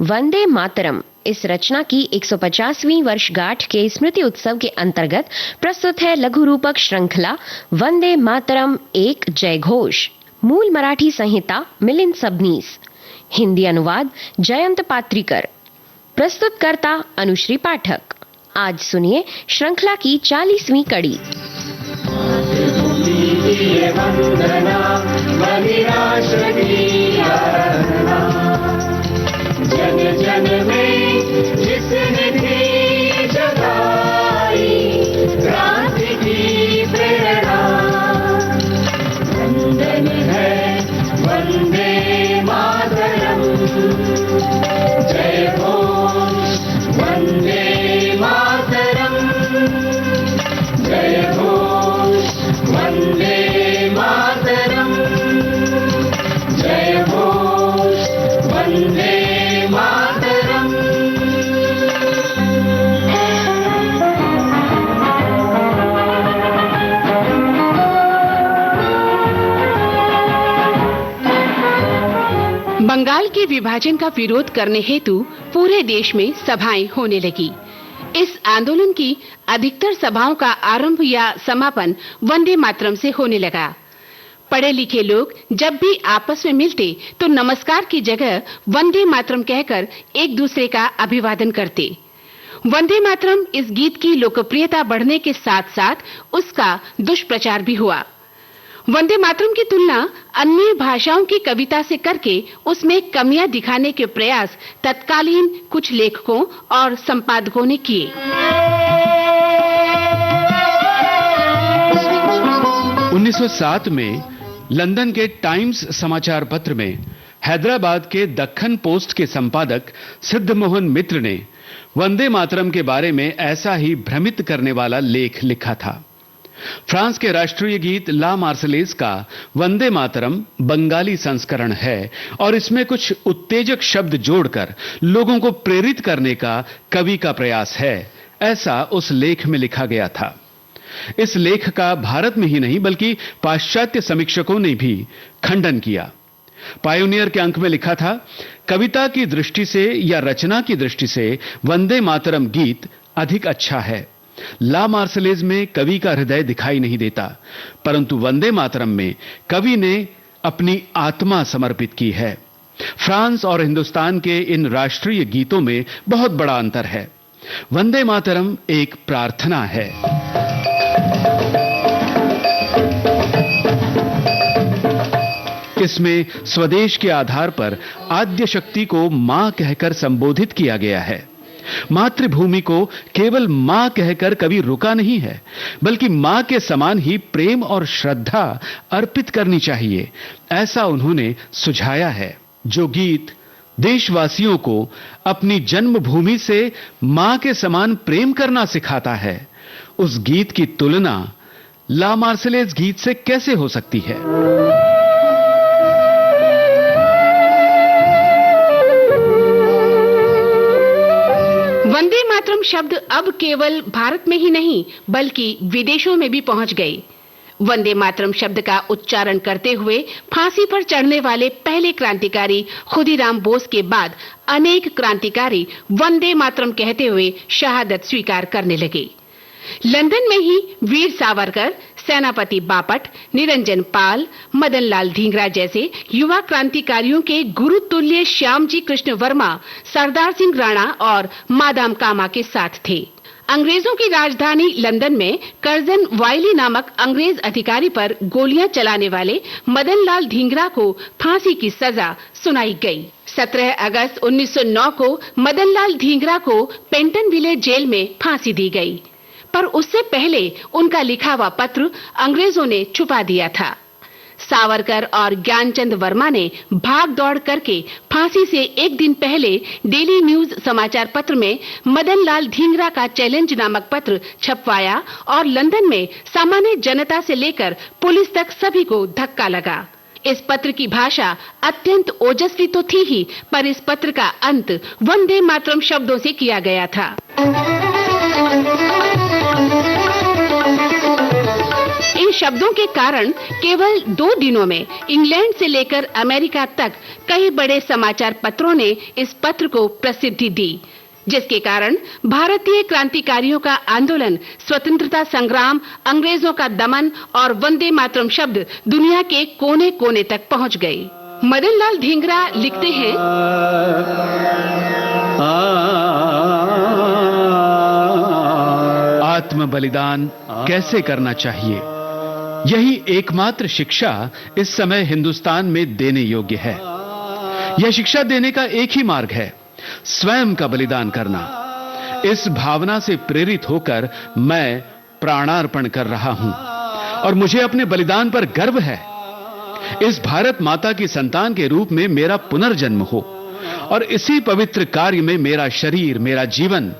वंदे मातरम इस रचना की 150वीं वर्षगांठ के स्मृति उत्सव के अंतर्गत प्रस्तुत है लघु रूपक श्रृंखला वंदे मातरम एक जय घोष। मूल मराठी संहिता मिलिंद सबनीस, हिंदी अनुवाद जयंत पात्रीकर, प्रस्तुतकर्ता अनुश्री पाठक। आज सुनिए श्रृंखला की 40वीं कड़ी। जन जन में जिसने थी जगाई क्रांति की प्रेरणा, वंदन है वंदे मातरम, जय घोष वंदे मातरम, जय घोष वंदे मातरम, जय घोष वंदे मातरम। बंगाल के विभाजन का विरोध करने हेतु पूरे देश में सभाएं होने लगी। इस आंदोलन की अधिकतर सभाओं का आरंभ या समापन वंदे मातरम से होने लगा। पढ़े लिखे लोग जब भी आपस में मिलते तो नमस्कार की जगह वंदे मातरम कहकर एक दूसरे का अभिवादन करते। वंदे मातरम इस गीत की लोकप्रियता बढ़ने के साथ-साथ उसका दुष्प्रचार भी हुआ। वंदे मातरम की तुलना अन्य भाषाओं की कविता से करके उसमें कमियां दिखाने के प्रयास तत्कालीन कुछ लेखकों और संपादकों ने किए। 1907 में लंदन के टाइम्स समाचार पत्र में हैदराबाद के दक्खन पोस्ट के संपादक सिद्धमोहन मित्र ने वंदे मातरम के बारे में ऐसा ही भ्रमित करने वाला लेख लिखा था। फ्रांस के राष्ट्रीय गीत ला मार्सलेज का वंदे मातरम बंगाली संस्करण है और इसमें कुछ उत्तेजक शब्द जोड़कर लोगों को प्रेरित करने का कवि का प्रयास है, ऐसा उस लेख में लिखा गया था। इस लेख का भारत में ही नहीं बल्कि पाश्चात्य समीक्षकों ने भी खंडन किया। पायोनियर के अंक में लिखा था, कविता की दृष्टि से या रचना की दृष्टि से वंदे मातरम गीत अधिक अच्छा है। ला मार्सलेज में कवि का हृदय दिखाई नहीं देता, परंतु वंदे मातरम में कवि ने अपनी आत्मा समर्पित की है। फ्रांस और हिंदुस्तान के इन राष्ट्रीय गीतों में बहुत बड़ा अंतर है। वंदे मातरम एक प्रार्थना है। इसमें स्वदेश के आधार पर आद्य शक्ति को मां कहकर संबोधित किया गया है। मातृभूमि को केवल मां कहकर कभी रुका नहीं है, बल्कि मां के समान ही प्रेम और श्रद्धा अर्पित करनी चाहिए, ऐसा उन्होंने सुझाया है। जो गीत देशवासियों को अपनी जन्मभूमि से मां के समान प्रेम करना सिखाता है, उस गीत की तुलना ला मार्सलेज गीत से कैसे हो सकती है? वंदे मातरम शब्द अब केवल भारत में ही नहीं बल्कि विदेशों में भी पहुंच गए। वंदे मातरम शब्द का उच्चारण करते हुए फांसी पर चढ़ने वाले पहले क्रांतिकारी खुदीराम बोस के बाद अनेक क्रांतिकारी वंदे मातरम कहते हुए शहादत स्वीकार करने लगे। लंदन में ही वीर सावरकर, सेनापति बापट, निरंजन पाल, मदन लाल ढींगरा जैसे युवा क्रांतिकारियों के गुरु तुल्य श्यामजी कृष्ण वर्मा, सरदार सिंह राणा और मादाम कामा के साथ थे। अंग्रेजों की राजधानी लंदन में कर्जन वाइली नामक अंग्रेज अधिकारी पर गोलियां चलाने वाले मदन लाल ढींगरा को फांसी की सजा सुनाई गई। 17 अगस्त 1909 को मदन लाल ढींगरा को पेंटनविले जेल में फांसी दी गई, पर उससे पहले उनका लिखा हुआ पत्र अंग्रेजों ने छुपा दिया था। सावरकर और ज्ञानचंद वर्मा ने भाग दौड़ करके फांसी से एक दिन पहले डेली न्यूज समाचार पत्र में मदन लाल ढींगरा का चैलेंज नामक पत्र छपवाया और लंदन में सामान्य जनता से लेकर पुलिस तक सभी को धक्का लगा। इस पत्र की भाषा अत्यंत ओजस्वी तो थी ही, पर इस पत्र का अंत वंदे मातरम शब्दों से किया गया था। इन शब्दों के कारण केवल 2 दिनों में इंग्लैंड से लेकर अमेरिका तक कई बड़े समाचार पत्रों ने इस पत्र को प्रसिद्धि दी, जिसके कारण भारतीय क्रांतिकारियों का आंदोलन, स्वतंत्रता संग्राम, अंग्रेजों का दमन और वंदे मातरम शब्द दुनिया के कोने-कोने तक पहुंच गए। मदन लाल धिंगरा लिखते हैं, आत्म बलिदान कैसे करना चाहिए, यही एकमात्र शिक्षा इस समय हिंदुस्तान में देने योग्य है। यह शिक्षा देने का एक ही मार्ग है, स्वयं का बलिदान करना। इस भावना से प्रेरित होकर मैं प्राणार्पण कर रहा हूं और मुझे अपने बलिदान पर गर्व है। इस भारत माता की संतान के रूप में मेरा पुनर्जन्म हो और इसी पवित्र कार्य में मेरा शरीर, मेरा जीवन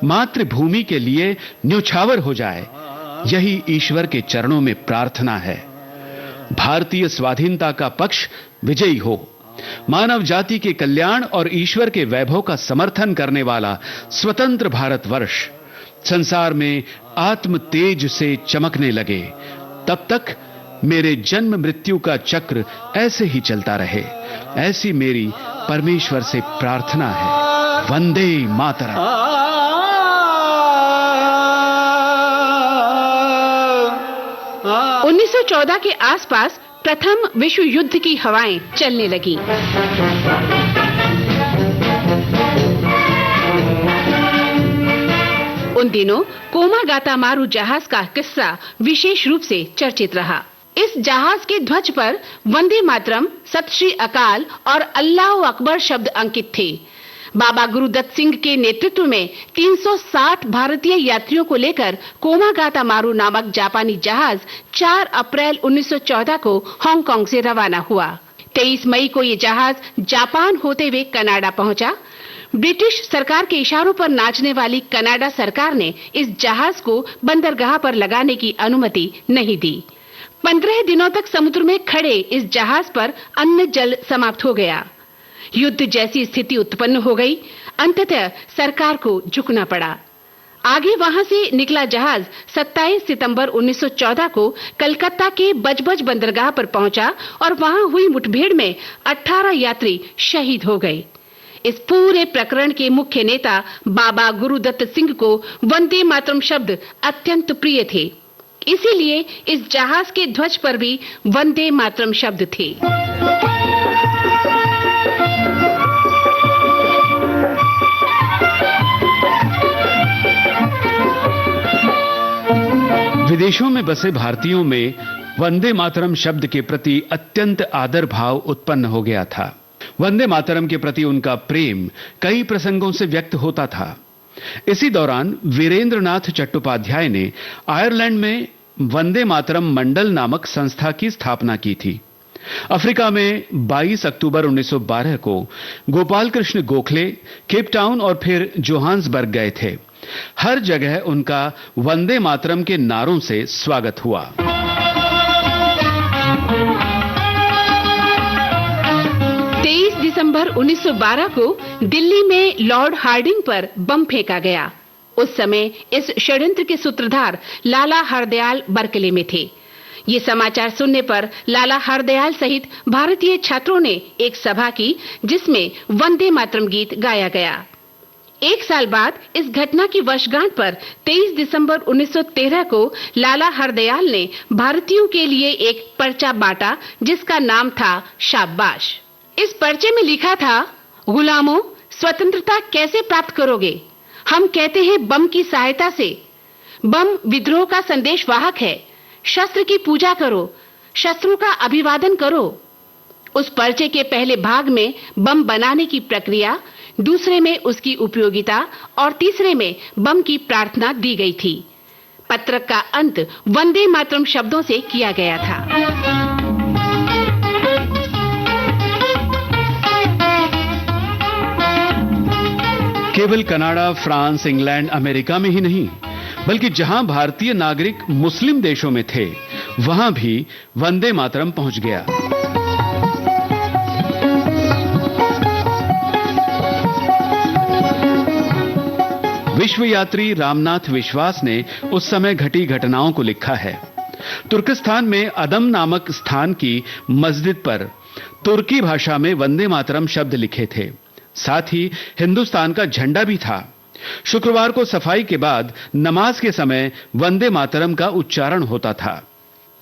मातृभूमि के लिए न्यौछावर हो जाए, यही ईश्वर के चरणों में प्रार्थना है। भारतीय स्वाधीनता का पक्ष विजयी हो। मानव जाति के कल्याण और ईश्वर के वैभव का समर्थन करने वाला स्वतंत्र भारतवर्ष संसार में आत्म तेज से चमकने लगे। तब तक मेरे जन्म मृत्यु का चक्र ऐसे ही चलता रहे, ऐसी मेरी परमेश्वर से प्रार्थना है। वंदे मातरम। 1914 के आसपास प्रथम विश्व युद्ध की हवाएं चलने लगीं। उन दिनों कोमागातामारू जहाज का किस्सा विशेष रूप से चर्चित रहा। इस जहाज के ध्वज पर वंदे मातरम, सत श्री अकाल और अल्लाह अकबर शब्द अंकित थे। बाबा गुरुदत्त सिंह के नेतृत्व में 360 भारतीय यात्रियों को लेकर कोमागातामारू नामक जापानी जहाज 4 अप्रैल 1914 को हांगकांग से रवाना हुआ। 23 मई को ये जहाज जापान होते हुए कनाडा पहुंचा। ब्रिटिश सरकार के इशारों पर नाचने वाली कनाडा सरकार ने इस जहाज को बंदरगाह पर लगाने की अनुमति नहीं दी। 15 दिनों तक समुद्र में खड़े इस जहाज पर अन्न जल समाप्त हो गया। युद्ध जैसी स्थिति उत्पन्न हो गई। अंततः सरकार को झुकना पड़ा। आगे वहां से निकला जहाज 27 सितंबर 1914 को कलकत्ता के बजबज बंदरगाह पर पहुंचा और वहां हुई मुठभेड़ में 18 यात्री शहीद हो गए। इस पूरे प्रकरण के मुख्य नेता बाबा गुरुदत्त सिंह को वंदे मातरम शब्द अत्यंत प्रिय थे। इसीलिए इस जहाज के ध्वज पर भी वंदे मातरम शब्द थे। विदेशों में बसे भारतीयों में वंदे मातरम शब्द के प्रति अत्यंत आदर भाव उत्पन्न हो गया था। वंदे मातरम के प्रति उनका प्रेम कई प्रसंगों से व्यक्त होता था। इसी दौरान वीरेंद्रनाथ चट्टोपाध्याय ने आयरलैंड में वंदे मातरम मंडल नामक संस्था की स्थापना की थी। अफ्रीका में 22 अक्टूबर 1912 को गोपाल कृष्ण गोखले केप टाउन और फिर जोहान्सबर्ग गए थे। हर जगह उनका वंदे मातरम के नारों से स्वागत हुआ। 23 दिसंबर 1912 को दिल्ली में लॉर्ड हार्डिंग पर बम फेंका गया। उस समय इस षड्यंत्र के सूत्रधार लाला हरदयाल बर्कले में थे। ये समाचार सुनने पर लाला हरदयाल सहित भारतीय छात्रों ने एक सभा की, जिसमें वंदे मातरम गीत गाया गया। एक साल बाद इस घटना की वर्षगांठ पर 23 दिसंबर 1913 को लाला हरदयाल ने भारतीयों के लिए एक पर्चा बांटा, जिसका नाम था शाबाश। इस पर्चे में लिखा था, गुलामों, स्वतंत्रता कैसे प्राप्त करोगे? हम कहते हैं बम की सहायता से। बम विद्रोह का संदेश वाहक है। शस्त्र की पूजा करो, शस्त्रों का अभिवादन करो। उस पर्चे के पहले भाग में बम बनाने की प्रक्रिया, दूसरे में उसकी उपयोगिता और तीसरे में बम की प्रार्थना दी गई थी। पत्रक का अंत वंदे मातरम शब्दों से किया गया था। केवल कनाडा, फ्रांस, इंग्लैंड, अमेरिका में ही नहीं, बल्कि जहां भारतीय नागरिक मुस्लिम देशों में थे, वहां भी वंदे मातरम पहुंच गया। विश्व यात्री रामनाथ विश्वास ने उस समय घटी घटनाओं को लिखा है। तुर्किस्तान में अदम नामक स्थान की मस्जिद पर तुर्की भाषा में वंदे मातरम शब्द लिखे थे। साथ ही हिंदुस्तान का झंडा भी था। शुक्रवार को सफाई के बाद नमाज के समय वंदे मातरम का उच्चारण होता था।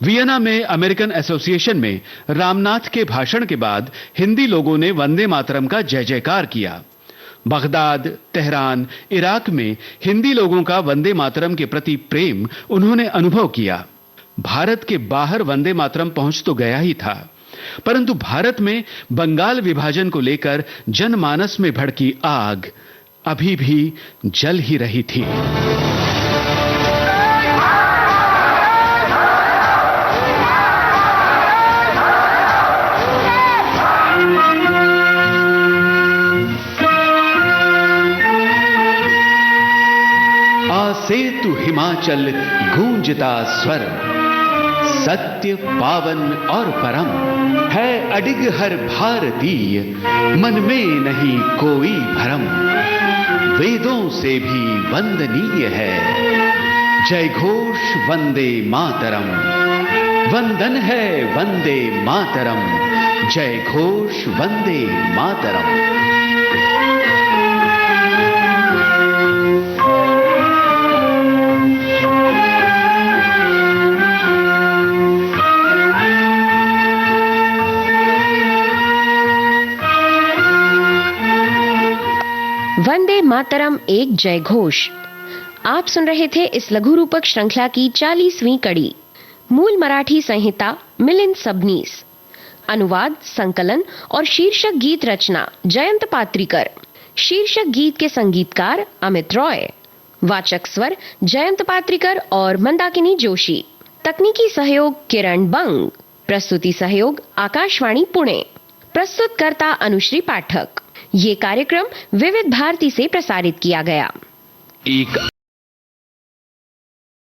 वियना में अमेरिकन एसोसिएशन में रामनाथ के भाषण के बाद हिंदी लोगों ने वंदे मातरम का जय जयकार किया। बगदाद, तेहरान, इराक में हिंदी लोगों का वंदे मातरम के प्रति प्रेम उन्होंने अनुभव किया। भारत के बाहर वंदे मातरम पहुंच तो गया ही था, परंतु भारत में बंगाल विभाजन को लेकर जनमानस में भड़की आग अभी भी जल ही रही थी। सेतु हिमाचल गूंजता स्वर, सत्य पावन और परम है अडिग हर भारतीय, मन में नहीं कोई भरम, वेदों से भी वंदनीय है जय घोष वंदे मातरम। वंदन है वंदे मातरम, जय घोष वंदे मातरम। वंदे मातरम एक जय घोष। आप सुन रहे थे इस लघु रूपक श्रृंखला की 40वीं कड़ी। मूल मराठी संहिता मिलिंद सबनीस, अनुवाद, संकलन और शीर्षक गीत रचना जयंत पात्रीकर, शीर्षक गीत के संगीतकार अमित रॉय, वाचक स्वर जयंत पात्रीकर और मंदाकिनी जोशी, तकनीकी सहयोग किरण बंग, प्रस्तुति सहयोग आकाशवाणी पुणे, प्रस्तुतकर्ता अनुश्री पाठक। ये कार्यक्रम विविध भारती से प्रसारित किया गया।